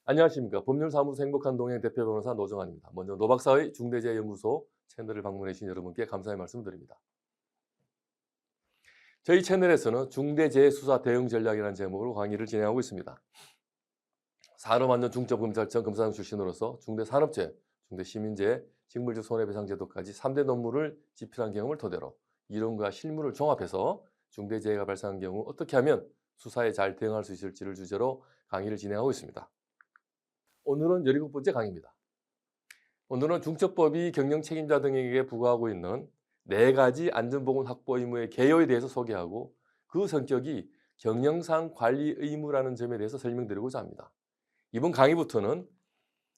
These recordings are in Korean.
안녕하십니까. 법률사무소 행복한 동행 대표 변호사 노정환입니다. 먼저 노 박사의 중대재해연구소 채널을 방문해 주신 여러분께 감사의 말씀드립니다. 저희 채널에서는 중대재해수사 대응 전략이라는 제목으로 강의를 진행하고 있습니다. 산업안전중점검찰청 검사장 출신으로서 중대산업재해, 중대시민재해, 직물적 손해배상제도까지 3대 논문을 집필한 경험을 토대로 이론과 실무를 종합해서 중대재해가 발생한 경우 어떻게 하면 수사에 잘 대응할 수 있을지를 주제로 강의를 진행하고 있습니다. 오늘은 17번째 강의입니다. 오늘은 중첩법이 경영 책임자 등에게 부과하고 있는 4가지 안전보건 확보 의무의 개요에 대해서 소개하고 그 성격이 경영상 관리 의무라는 점에 대해서 설명드리고자 합니다. 이번 강의부터는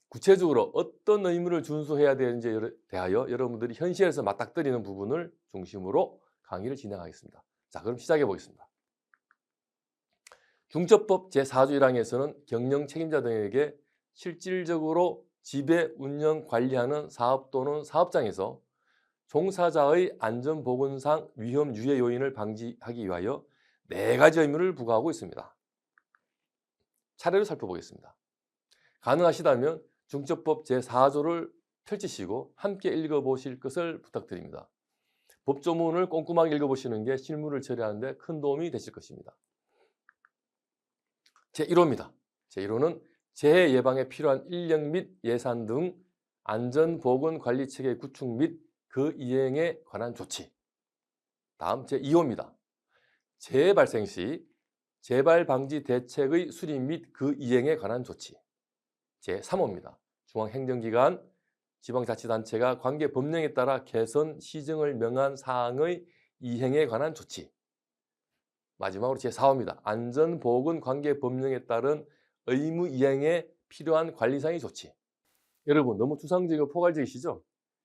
구체적으로 어떤 의무를 준수해야 되는지에 대하여 여러분들이 현실에서 맞닥뜨리는 부분을 중심으로 강의를 진행하겠습니다. 자, 그럼 시작해 보겠습니다. 중첩법 제4조 1항에서는 경영 책임자 등에게 실질적으로 지배, 운영, 관리하는 사업 또는 사업장에서 종사자의 안전보건상 위험 유해 요인을 방지하기 위하여 4가지 의무를 부과하고 있습니다. 차례로 살펴보겠습니다. 가능하시다면 중첩법 제4조를 펼치시고 함께 읽어보실 것을 부탁드립니다. 법조문을 꼼꼼하게 읽어보시는 게 실무를 처리하는 데 큰 도움이 되실 것입니다. 제1호입니다. 제1호는 재해 예방에 필요한 인력 및 예산 등 안전보건관리체계 구축 및 그 이행에 관한 조치. 다음 제2호입니다. 재해 발생 시 재발 방지 대책의 수립 및 그 이행에 관한 조치. 제3호입니다. 중앙행정기관, 지방자치단체가 관계 법령에 따라 개선, 시정을 명한 사항의 이행에 관한 조치. 마지막으로 제4호입니다. 안전보건관계 법령에 따른 의무 이행에 필요한 관리상의 조치. 여러분 너무 추상적이고 포괄적이시죠?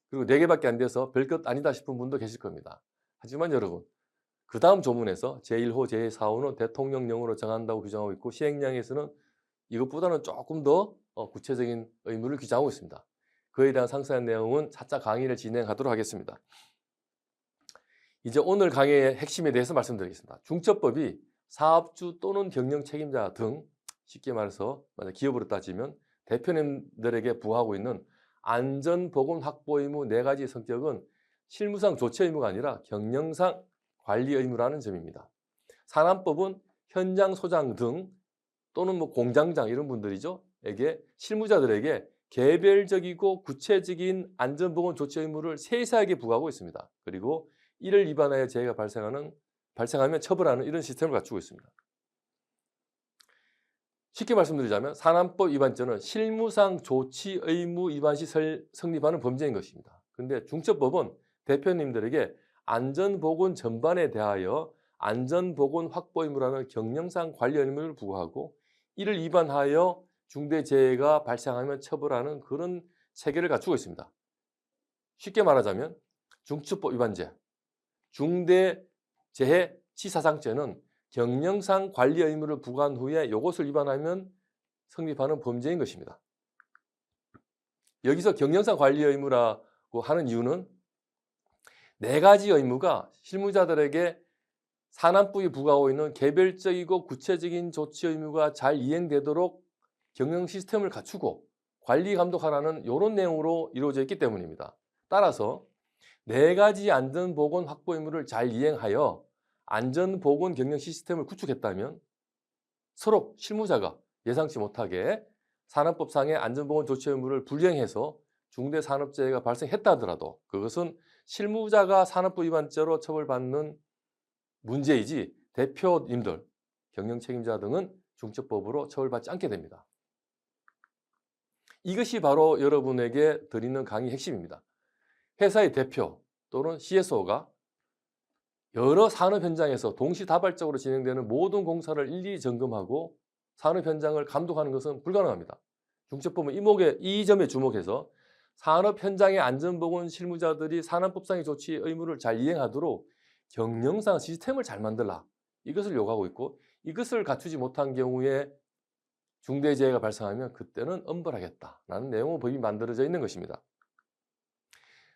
그리고 4개밖에 안 돼서 별것 아니다 싶은 분도 계실 겁니다. 하지만 여러분 그 다음 조문에서 제1호, 제4호는 대통령령으로 정한다고 규정하고 있고 시행령에서는 이것보다는 조금 더 구체적인 의무를 규정하고 있습니다. 그에 대한 상세한 내용은 차차 강의를 진행하도록 하겠습니다. 이제 오늘 강의의 핵심에 대해서 말씀드리겠습니다. 중첩법이 사업주 또는 경영 책임자 등 쉽게 말해서 만약 기업으로 따지면 대표님들에게 부과하고 있는 안전보건 확보 의무 4가지 성격은 실무상 조치 의무가 아니라 경영상 관리 의무라는 점입니다. 산안법은 현장 소장 등 또는 공장장 이런 분들이죠. 에게 실무자들에게 개별적이고 구체적인 안전보건 조치 의무를 세세하게 부과하고 있습니다. 그리고 이를 위반하여 재해가 발생하면 처벌하는 이런 시스템을 갖추고 있습니다. 쉽게 말씀드리자면 산안법 위반죄는 실무상 조치 의무 위반 시 성립하는 범죄인 것입니다. 그런데 중첩법은 대표님들에게 안전보건 전반에 대하여 안전보건 확보 의무라는 경영상 관리 의무를 부과하고 이를 위반하여 중대재해가 발생하면 처벌하는 그런 체계를 갖추고 있습니다. 쉽게 말하자면 중첩법 위반죄, 중대재해치사상죄는 경영상 관리 의무를 부과한 후에 이것을 위반하면 성립하는 범죄인 것입니다. 여기서 경영상 관리 의무라고 하는 이유는 4가지 의무가 실무자들에게 산안법이 부과하고 있는 개별적이고 구체적인 조치 의무가 잘 이행되도록 경영 시스템을 갖추고 관리 감독하라는 이런 내용으로 이루어져 있기 때문입니다. 따라서 4가지 안전보건 확보 의무를 잘 이행하여 안전보건 경영 시스템을 구축했다면 서로 실무자가 예상치 못하게 산업법상의 안전보건 조치 의무를 불이행해서 중대산업재해가 발생했다 하더라도 그것은 실무자가 산업법 위반죄로 처벌받는 문제이지 대표님들, 경영 책임자 등은 중첩법으로 처벌받지 않게 됩니다. 이것이 바로 여러분에게 드리는 강의 핵심입니다. 회사의 대표 또는 CSO가 여러 산업 현장에서 동시다발적으로 진행되는 모든 공사를 일일이 점검하고 산업 현장을 감독하는 것은 불가능합니다. 중첩법은 이 점에 주목해서 산업 현장의 안전보건 실무자들이 산업법상의 조치 의무를 잘 이행하도록 경영상 시스템을 잘 만들라. 이것을 요구하고 있고 이것을 갖추지 못한 경우에 중대재해가 발생하면 그때는 엄벌하겠다라는 내용의 법이 만들어져 있는 것입니다.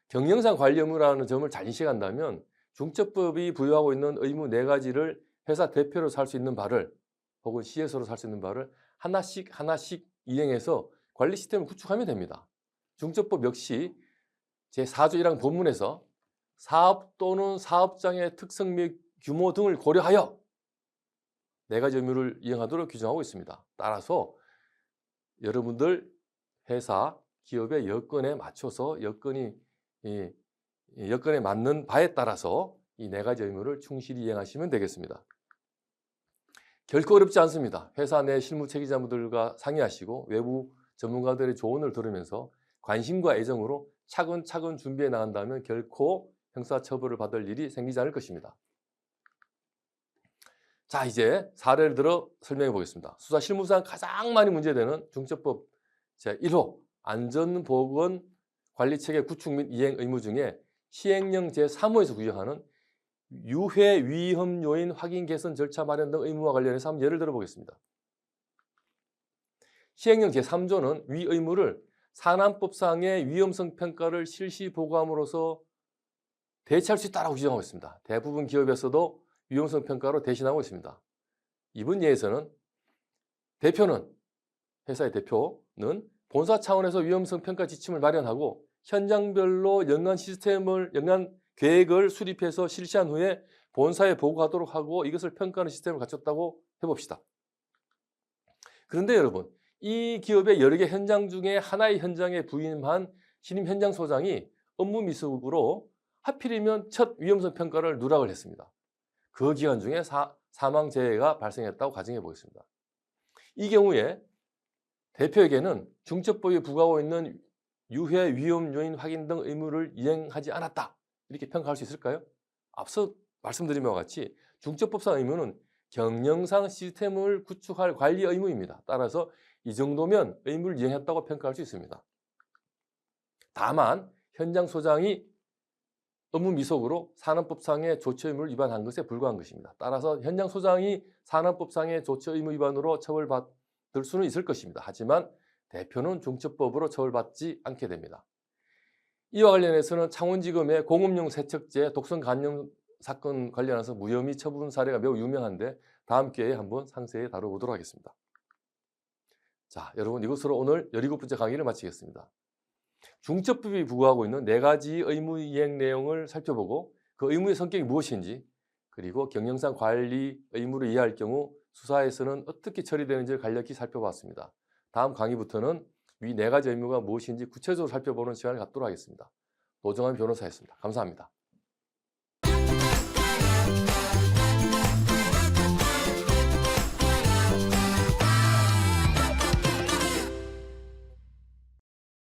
경영상 관리 의무라는 점을 잘 인식한다면 중첩법이 부여하고 있는 의무 4가지를 회사 대표로 살 수 있는 바를 혹은 CSO로 살 수 있는 바를 하나씩 이행해서 관리 시스템을 구축하면 됩니다. 중첩법 역시 제4조 1항 본문에서 사업 또는 사업장의 특성 및 규모 등을 고려하여 4가지 의무를 이행하도록 규정하고 있습니다. 따라서 여러분들 회사, 기업의 여건에 맞춰서 여건에 맞는 바에 따라서 이 4가지 의무를 충실히 이행하시면 되겠습니다. 결코 어렵지 않습니다. 회사 내 실무 책임자분들과 상의하시고 외부 전문가들의 조언을 들으면서 관심과 애정으로 차근차근 준비해 나간다면 결코 형사처벌을 받을 일이 생기지 않을 것입니다. 자, 이제 사례를 들어 설명해 보겠습니다. 수사 실무상 가장 많이 문제되는 중첩법 제1호 안전보건관리체계 구축 및 이행 의무 중에 시행령 제3호에서 규정하는 유해 위험 요인 확인 개선 절차 마련 등 의무와 관련해서 한번 예를 들어 보겠습니다. 시행령 제3조는 위 의무를 산안법상의 위험성 평가를 실시 보고함으로써 대체할 수 있다고 규정하고 있습니다. 대부분 기업에서도 위험성 평가로 대신하고 있습니다. 이번 예에서는 회사의 대표는 본사 차원에서 위험성 평가 지침을 마련하고 현장별로 연간 계획을 수립해서 실시한 후에 본사에 보고하도록 하고 이것을 평가하는 시스템을 갖췄다고 해봅시다. 그런데 여러분, 이 기업의 여러 개 현장 중에 하나의 현장에 부임한 신임 현장소장이 업무 미숙으로 하필이면 첫 위험성 평가를 누락을 했습니다. 그 기간 중에 사망재해가 발생했다고 가정해 보겠습니다. 이 경우에 대표에게는 중첩법이 부과하고 있는 유해 위험 요인 확인 등 의무를 이행하지 않았다, 이렇게 평가할 수 있을까요? 앞서 말씀드린 바와 같이 중첩법상 의무는 경영상 시스템을 구축할 관리 의무입니다. 따라서 이 정도면 의무를 이행했다고 평가할 수 있습니다. 다만 현장 소장이 업무 미숙으로 산업법상의 조처 의무를 위반한 것에 불과한 것입니다. 따라서 현장 소장이 산업법상의 조처 의무 위반으로 처벌받을 수는 있을 것입니다. 하지만 대표는 중첩법으로 처벌받지 않게 됩니다. 이와 관련해서는 창원지검의 공업용 세척제 독성 감염 사건 관련해서 무혐의 처분 사례가 매우 유명한데 다음 기회에 한번 상세히 다뤄보도록 하겠습니다. 자, 여러분, 이것으로 오늘 17번째 강의를 마치겠습니다. 중첩법이 부과하고 있는 4가지 의무 이행 내용을 살펴보고 그 의무의 성격이 무엇인지, 그리고 경영상 관리 의무를 이해할 경우 수사에서는 어떻게 처리되는지를 간략히 살펴봤습니다. 다음 강의부터는 위 4가지 의무가 무엇인지 구체적으로 살펴보는 시간을 갖도록 하겠습니다. 노정환 변호사였습니다. 감사합니다.